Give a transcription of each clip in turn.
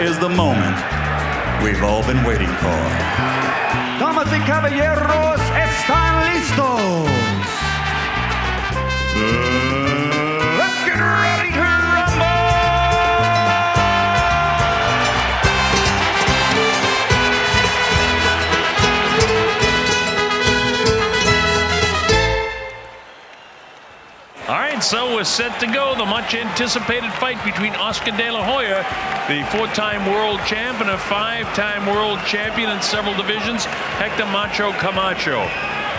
is the moment we've all been waiting for. Damas y caballeros, están listos. Let's get ready to rumble! All right, so we're set to go. The much-anticipated fight between Oscar De La Hoya, the 4-time world champ and a 5-time world champion in several divisions, Hector Macho Camacho.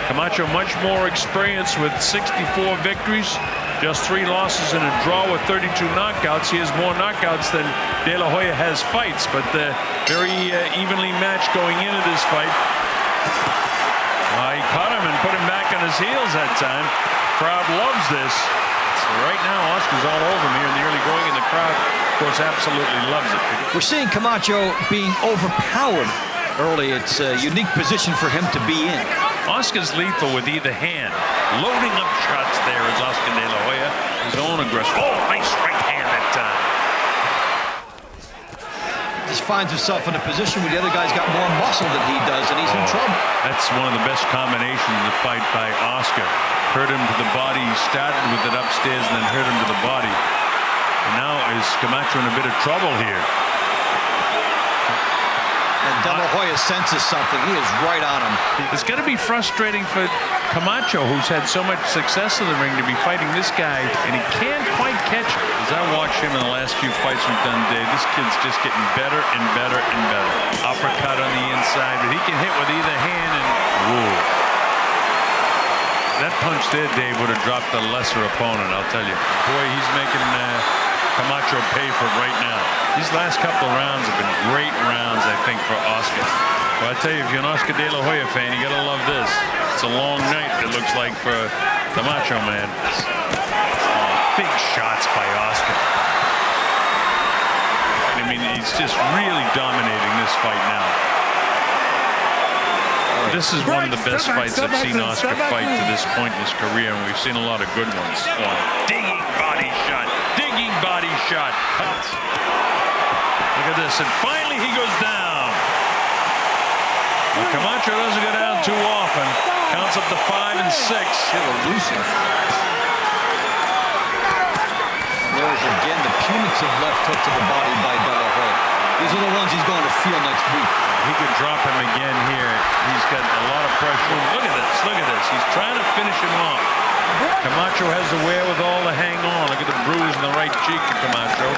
Camacho much more experienced with 64 victories, just 3 losses and a draw with 32 knockouts. He has more knockouts than De La Hoya has fights, but very evenly matched going into this fight. He caught him and put him back on his heels that time. Crowd loves this. So right now, Oscar's all over him here in the early going, and the crowd, of course, absolutely loves it. We're seeing Camacho being overpowered early. It's a unique position for him to be in. Oscar's lethal with either hand. Loading up shots there is Oscar De La Hoya. His own aggression. Oh, nice right hand that time. Just finds himself in a position where the other guy's got more muscle than he does, and he's in trouble. That's one of the best combinations of the fight by Oscar. Hurt him to the body. He started with it upstairs and then hurt him to the body. And now is Camacho in a bit of trouble here. And De La Hoya senses something. He is right on him. It's got to be frustrating for Camacho, who's had so much success in the ring, to be fighting this guy, and he can't quite catch him. As I watch him in the last few fights we've done today, this kid's just getting better and better and better. Uppercut on the inside, but he can hit with either hand, and whoa. That punch there, Dave, would have dropped the lesser opponent, I'll tell you. Boy, he's making Camacho pay for it right now. These last couple of rounds have been great rounds, I think, for Oscar. Well, I tell you, if you're an Oscar De La Hoya fan, you gotta love this. It's a long night, it looks like, for the Macho Man. Big shots by Oscar. I mean, he's just really dominating this fight now. This is one of the best fights I've seen Oscar fight to this point in his career, and we've seen a lot of good ones. Digging body shot, digging body shot. Look at this, and finally he goes down. Well, Camacho doesn't go down too often. Counts up to 5 and 6. Elusive. There's again the punitive left hook to the body by De La Hoya. These are the ones he's going to feel next week. He could drop him again here. He's got a lot of pressure. Look at this, look at this. He's trying to finish him off. Camacho has the wherewithal to hang on. Look at the bruise in the right cheek of Camacho.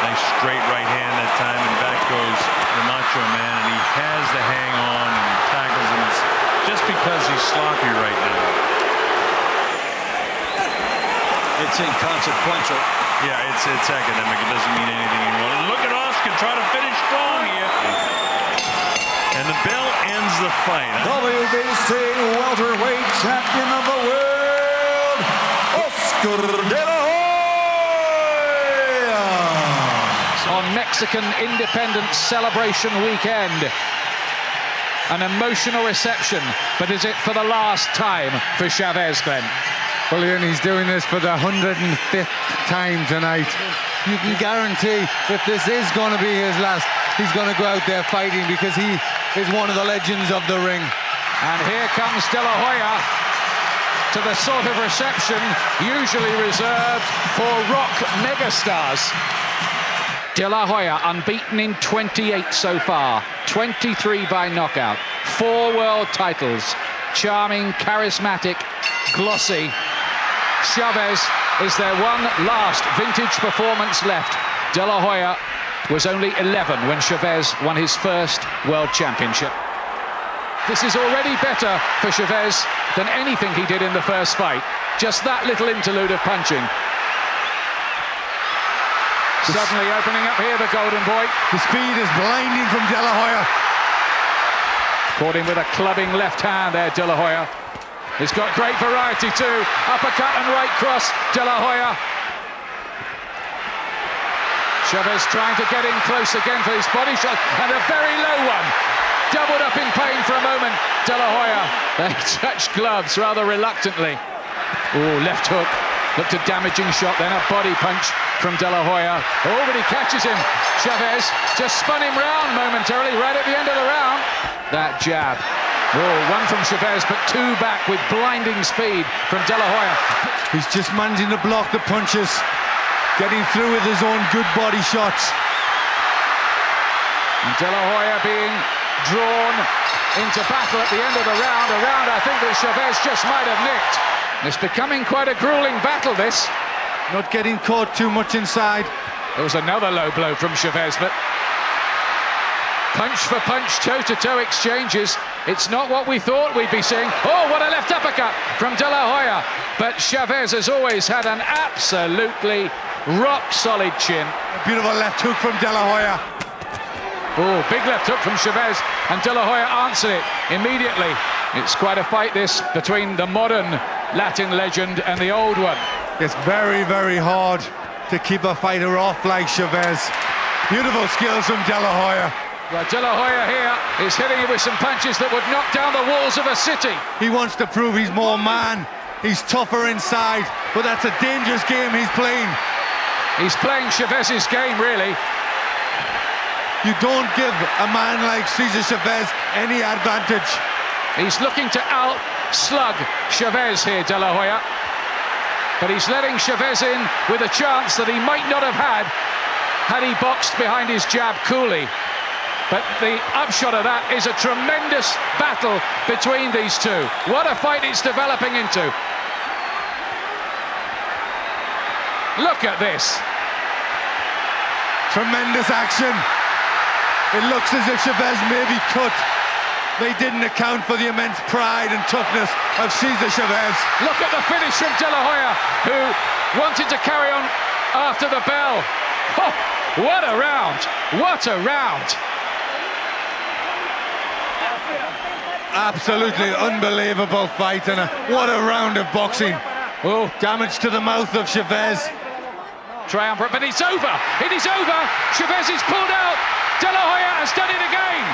Nice straight right hand that time, and back goes the Macho Man, and he has to hang on and he tackles him. It's just because he's sloppy right now. It's inconsequential. Yeah, it's academic. It doesn't mean anything anymore. Look at Oscar try to finish strong here. And the bell ends the fight. WBC welterweight champion of the world, Oscar De La Hoya. On Mexican Independence Celebration weekend. An emotional reception, but is it for the last time for Chavez, Glenn? Well, Ian, he's doing this for the 105th time tonight. You can guarantee if this is going to be his last, he's going to go out there fighting, because he is one of the legends of the ring. And here comes De La Hoya to the sort of reception usually reserved for rock megastars. De La Hoya unbeaten in 28 so far, 23 by knockout, 4 world titles, charming, charismatic, glossy. Chavez is their one last vintage performance left. De La Hoya was only 11 when Chavez won his first world championship. This is already better for Chavez than anything he did in the first fight. Just that little interlude of punching. Suddenly opening up here, the Golden Boy. The speed is blinding from De La Hoya. Caught him with a clubbing left hand there, De La Hoya. He's got great variety too. Uppercut and right cross, De La Hoya. Chavez trying to get in close again for his body shot, and a very low one. Doubled up in pain for a moment, De La Hoya. They touched gloves rather reluctantly. Oh, left hook. Looked a damaging shot, then a body punch from De La Hoya. Oh, but he catches him. Chavez just spun him round momentarily right at the end of the round. That jab. Oh, one from Chavez, but two back with blinding speed from De La Hoya. He's just managing to block the punches, getting through with his own good body shots. And De La Hoya being drawn into battle at the end of the round, a round I think that Chavez just might have nicked. It's becoming quite a grueling battle, this. Not getting caught too much inside. There was another low blow from Chavez, but punch for punch, toe-to-toe exchanges. It's not what we thought we'd be seeing. Oh, what a left uppercut from De La Hoya. But Chavez has always had an absolutely rock-solid chin. Beautiful left hook from De La Hoya. Oh, big left hook from Chavez, and De La Hoya answered it immediately. It's quite a fight, this, between the modern Latin legend and the old one. It's very, very hard to keep a fighter off like Chavez. Beautiful skills from De La Hoya. Well, De La Hoya here is hitting it with some punches that would knock down the walls of a city. He wants to prove he's more man. He's tougher inside, but that's a dangerous game he's playing. He's playing Chavez's game, really. You don't give a man like Cesar Chavez any advantage. He's looking to out-slug Chavez here, De La Hoya. But he's letting Chavez in with a chance that he might not have had he boxed behind his jab coolly. But the upshot of that is a tremendous battle between these two. What a fight it's developing into. Look at this. Tremendous action. It looks as if Chavez may be cut. They didn't account for the immense pride and toughness of Cesar Chavez. Look at the finish from De La Hoya, who wanted to carry on after the bell. Oh, what a round! What a round! Absolutely unbelievable fight, and what a round of boxing. Oh, damage to the mouth of Chavez. Triumvirate, but it's over! It is over! Chavez is pulled out! De La Hoya has done it again!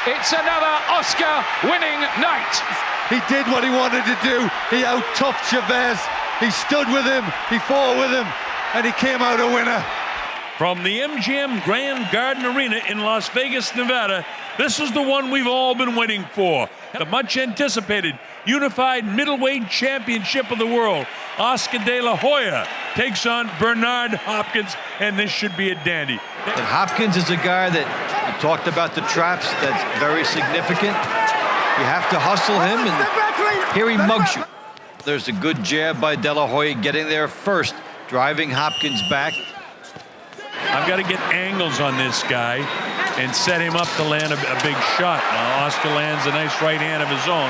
It's another Oscar-winning night! He did what he wanted to do. He out-toughed Chavez. He stood with him, he fought with him, and he came out a winner. From the MGM Grand Garden Arena in Las Vegas, Nevada, this is the one we've all been waiting for. The much-anticipated Unified Middleweight Championship of the World. Oscar De La Hoya takes on Bernard Hopkins, and this should be a dandy. And Hopkins is a guy that, you talked about the traps, that's very significant. You have to hustle him, and here he mugs you. There's a good jab by De La Hoya getting there first, driving Hopkins back. I've got to get angles on this guy and set him up to land a big shot. Now, Oscar lands a nice right hand of his own.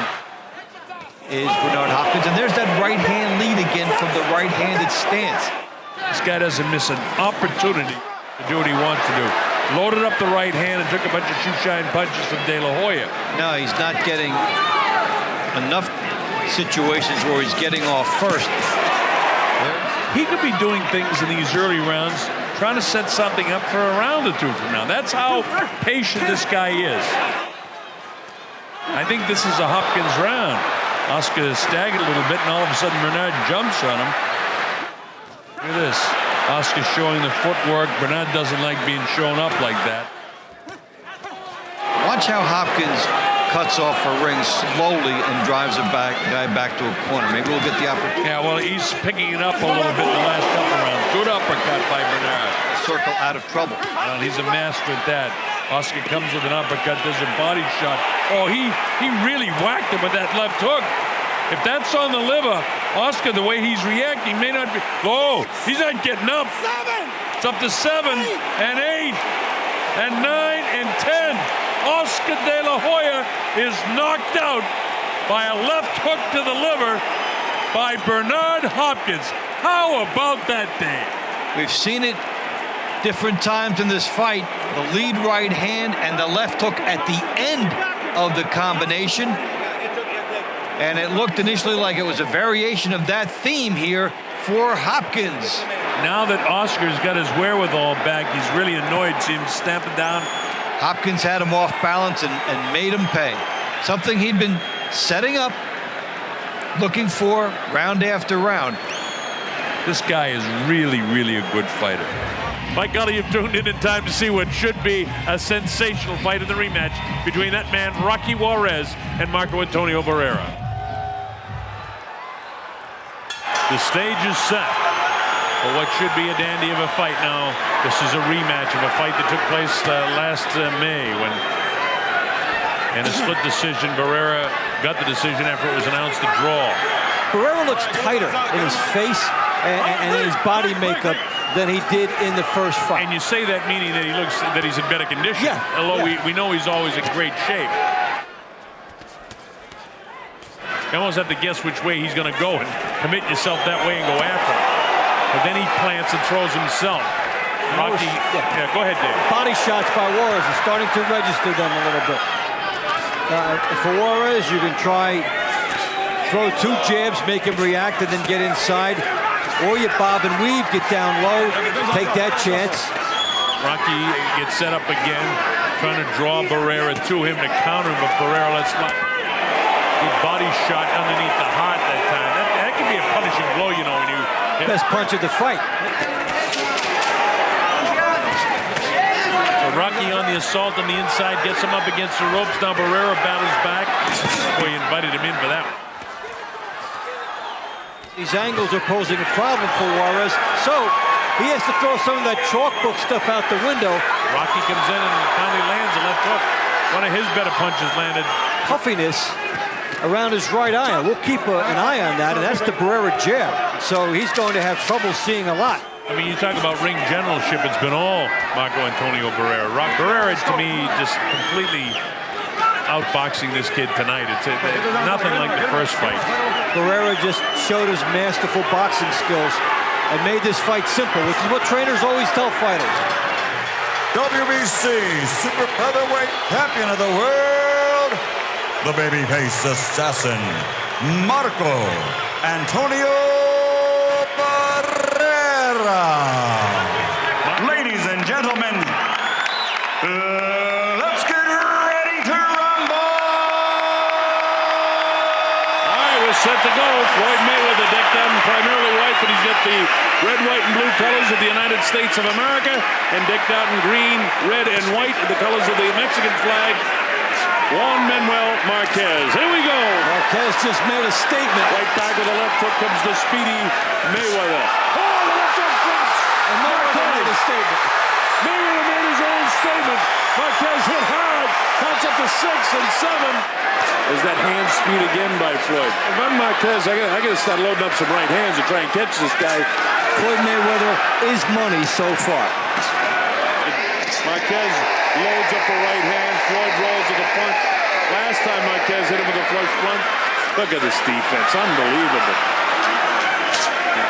Is Bernard Hopkins, and there's that right hand lead again from the right-handed stance. This guy doesn't miss an opportunity to do what he wants to do. Loaded up the right hand and took a bunch of shoe-shine punches from De La Hoya. No, he's not getting enough situations where he's getting off first. He could be doing things in these early rounds, trying to set something up for a round or two from now. That's how patient this guy is. I think this is a Hopkins round. Oscar staggered a little bit, and all of a sudden Bernard jumps on him. Look at this. Oscar showing the footwork. Bernard doesn't like being shown up like that. Watch how Hopkins cuts off a ring slowly and drives a guy back to a corner. Maybe we'll get the opportunity. Yeah, well, he's picking it up a little bit in the last couple rounds. Good uppercut by Bernard. Circle out of trouble. Well, he's a master at that. Oscar comes with an uppercut, does a body shot. Oh, he really whacked him with that left hook. If that's on the liver, Oscar, the way he's reacting, may not be. Oh, he's not getting up. It's up to 7 and 8 and 9 and 10. Oscar De La Hoya is knocked out by a left hook to the liver by Bernard Hopkins. How about that day? We've seen it different times in this fight. The lead right hand and the left hook at the end of the combination. And it looked initially like it was a variation of that theme here for Hopkins. Now that Oscar's got his wherewithal back, he's really annoyed to see him stamping down. Hopkins had him off balance and made him pay. Something he'd been setting up, looking for round after round. This guy is really, really a good fighter. By golly, you've tuned in time to see what should be a sensational fight in the rematch between that man, Rocky Juarez, and Marco Antonio Barrera. The stage is set for what should be a dandy of a fight now. This is a rematch of a fight that took place last May when, in a split decision, Barrera got the decision after it was announced a draw. Barrera looks tighter in his face and in his body makeup than he did in the first fight. And you say that meaning that he looks that he's in better condition. Yeah. Although we know he's always in great shape. You almost have to guess which way he's going to go and commit yourself that way and go after him. But then he plants and throws himself. Rocky, yeah, go ahead, Dave. Body shots by Juarez are starting to register them a little bit. For Juarez, you can throw 2 jabs, make him react, and then get inside. Or you bob and weave, get down low, take that chance. Rocky gets set up again, trying to draw Barrera to him to counter him, but Barrera lets fly. Good body shot underneath the heart that time. That can be a punishing blow, you know, when you hit. Best punch of the fight. So Rocky on the assault on the inside, gets him up against the ropes. Now Barrera batters back. Boy, he invited him in for that one. These angles are posing a problem for Juarez, so he has to throw some of that chalkbook stuff out the window. Rocky comes in and finally lands a left hook. One of his better punches landed. Puffiness around his right eye. We'll keep an eye on that, and that's the Barrera jab. So he's going to have trouble seeing a lot. I mean, you talk about ring generalship, it's been all Marco Antonio Barrera. Barrera, to me, just completely outboxing this kid tonight. It's nothing like the first fight. Barrera just showed his masterful boxing skills and made this fight simple, which is what trainers always tell fighters. WBC Super Featherweight Champion of the World, the babyface assassin, Marco Antonio Barrera. Ladies and gentlemen, let's get ready to rumble! Set to go. Floyd Mayweather decked out in primarily white, but he's got the red, white, and blue colors of the United States of America, and decked out in green, red, and white, the colors of the Mexican flag. Juan Manuel Marquez. Here we go. Marquez just made a statement. Right back with the left hook comes the speedy Mayweather. Oh, the left hook drops. And Marquez made a statement. Mayweather made his own statement. Marquez hit hard. Counts up to 6 and 7. Is that hand speed again by Floyd? If I'm Marquez, I gotta start loading up some right hands to try and catch this guy. Floyd Mayweather is money so far. Marquez loads up the right hand. Floyd rolls with a punch. Last time Marquez hit him with a flush punch. Look at this defense. Unbelievable.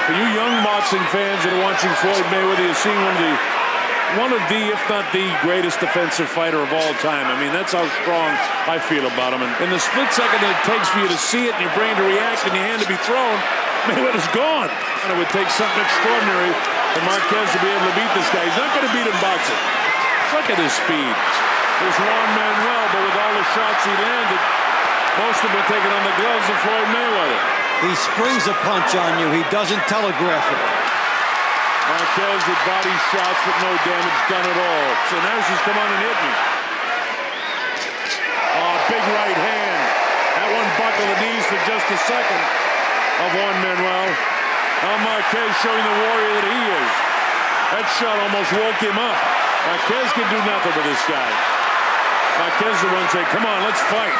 For you young boxing fans that are watching Floyd Mayweather, you're seeing one of the, if not the greatest defensive fighter of all time. I mean, that's how strong I feel about him. And in the split second that it takes for you to see it and your brain to react and your hand to be thrown, Mayweather's gone. And it would take something extraordinary for Marquez to be able to beat this guy. He's not going to beat him boxing. Look at his speed. There's Juan Manuel, but with all the shots he landed, most of them were taken on the gloves of Floyd Mayweather. He springs a punch on you. He doesn't telegraph it. Marquez with body shots, but no damage done at all. So now she's come on and hit me. Oh, big right hand. That one buckled the knees for just a second of Juan Manuel. Now Marquez showing the warrior that he is. That shot almost woke him up. Marquez can do nothing with this guy. Marquez the one saying, come on, let's fight.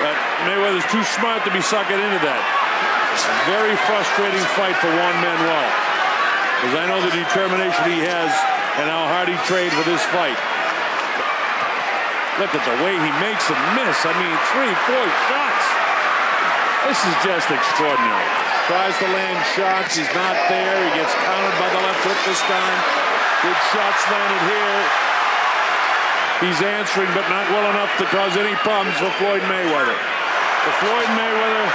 But Mayweather's too smart to be sucking into that. A very frustrating fight for Juan Manuel. Because I know the determination he has and how hard he trained for this fight. Look at the way he makes him miss. I mean, 3, 4 shots. This is just extraordinary. Tries to land shots. He's not there. He gets countered by the left hook this time. Good shots landed here. He's answering, but not well enough to cause any problems for Floyd Mayweather. For Floyd Mayweather,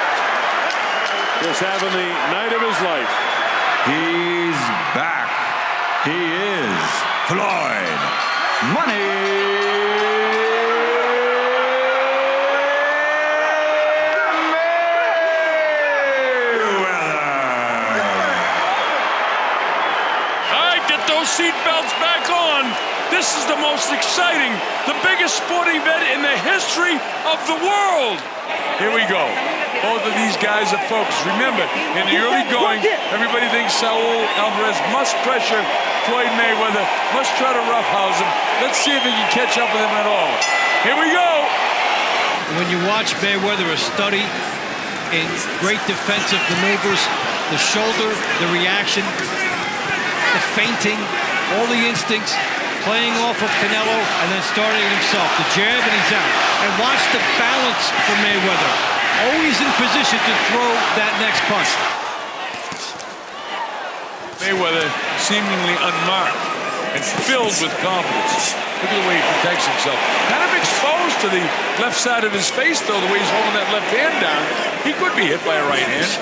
just having the night of his life. He's back. He is Floyd Money Mayweather. those seatbelts back on. This is the most exciting, the biggest sporting event in the history of the world. Here we go. Both of these guys are focused. Remember, in the early going, everybody thinks Saul Alvarez must pressure Floyd Mayweather, must try to roughhouse him. Let's see if he can catch up with him at all. Here we go. When you watch Mayweather, a study in great defensive maneuvers, the shoulder, the reaction, the feinting, all the instincts, playing off of Canelo and then starting it himself. The jab and he's out. And watch the balance for Mayweather. Always in position to throw that next punch. Mayweather seemingly unmarked and filled with confidence. Look at the way he protects himself. Kind of exposed to the left side of his face, though, the way he's holding that left hand down. He could be hit by a right hand.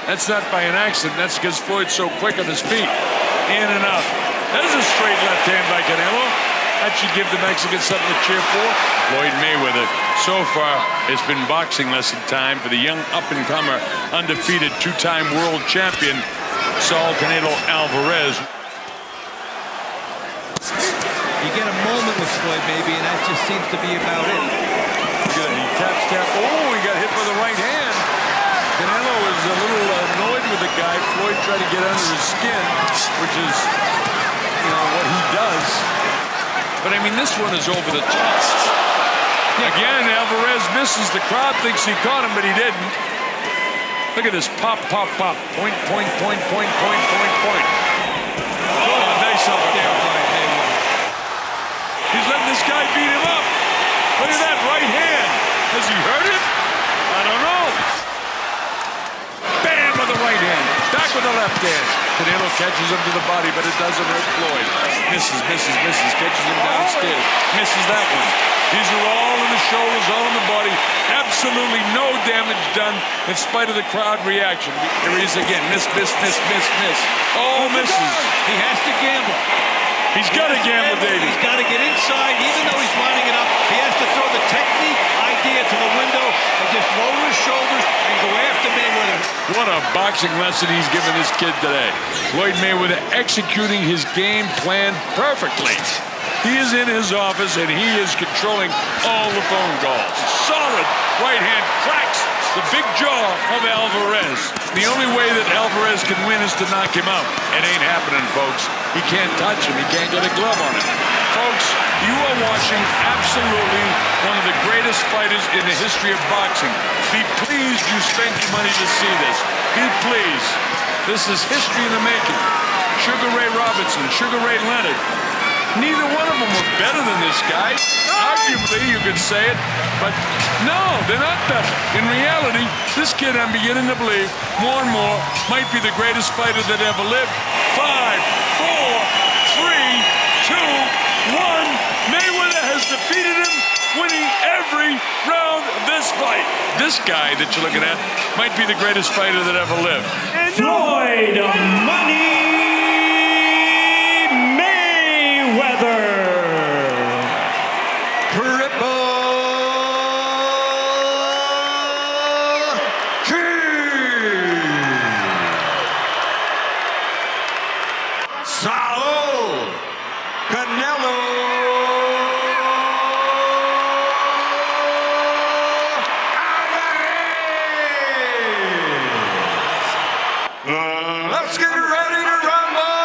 That's not by an accident. That's because Floyd's so quick on his feet. In and out. That is a straight left hand by Canelo. That should give the Mexicans something to cheer for. Floyd Mayweather, so far, it's been boxing lesson time for the young up-and-comer, undefeated two-time world champion, Saul Canelo Alvarez. You get a moment with Floyd, maybe, and that just seems to be about it. Good. He taps, tap. Oh, he got hit with the right hand. Canelo is a little annoyed with the guy. Floyd tried to get under his skin, which is, what he does. But, I mean, this one is over the top. Again, Alvarez misses. The crowd thinks he caught him, but he didn't. Look at this. Pop, pop, pop. Point, point, point, point, point, point, point. Oh, nice up there by Mayweather. He's letting this guy beat him up. Look at that right hand. Has he hurt him? I don't know. Bam with the right hand. Back with the left hand. Canelo catches him to the body, but it doesn't hurt Floyd. Misses, misses, misses. Catches him downstairs. Misses that one. These are all in the shoulders, all in the body. Absolutely no damage done in spite of the crowd reaction. Here he is again. Miss, miss, miss, miss, miss. All misses. He has to gamble. He's got to gamble, Davey. He's got to get inside, even though he's lining it up. He has to throw the technique idea to the window and just lower his shoulders and go after Mayweather. What a boxing lesson he's given this kid today. Floyd Mayweather executing his game plan perfectly. He is in his office and he is controlling all the phone calls. Solid right hand cracks the big jaw of Alvarez. The only way that Alvarez can win is to knock him out. It ain't happening, folks. He can't touch him. He can't get a glove on him. Folks, you are watching absolutely one of the greatest fighters in the history of boxing. Be pleased you spent your money to see this. Be pleased. This is history in the making. Sugar Ray Robinson, Sugar Ray Leonard. Neither one of them were better than this guy. Arguably, you could say it, but no, they're not better. In reality, this kid, I'm beginning to believe, more and more, might be the greatest fighter that ever lived. 5, 4, 3, 2, 1. Mayweather has defeated him, winning every round of this fight. This guy that you're looking at might be the greatest fighter that ever lived. Floyd Money Mayweather. Saul Canelo Alvarez. Let's get ready to rumble.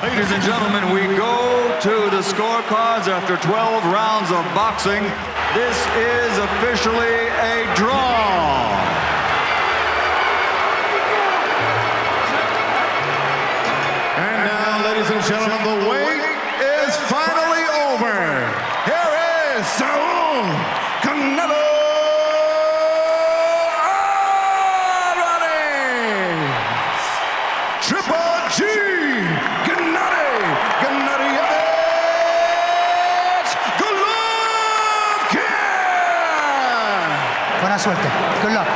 Ladies and gentlemen, we go to the scorecards after 12 rounds of boxing. This is officially a draw. And now, ladies and gentlemen, the wait is finally over. Here is Saul Canelo Alvarez. Triple G. Gennadyy Golovkin. Buena suerte. Good luck.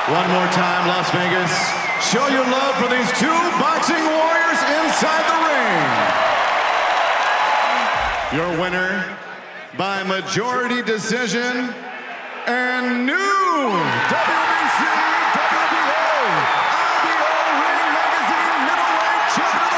One more time, Las Vegas. Show your love for these two boxing warriors inside the ring. Your winner by majority decision and new WBC, WBO, IBO Ring Magazine middleweight champion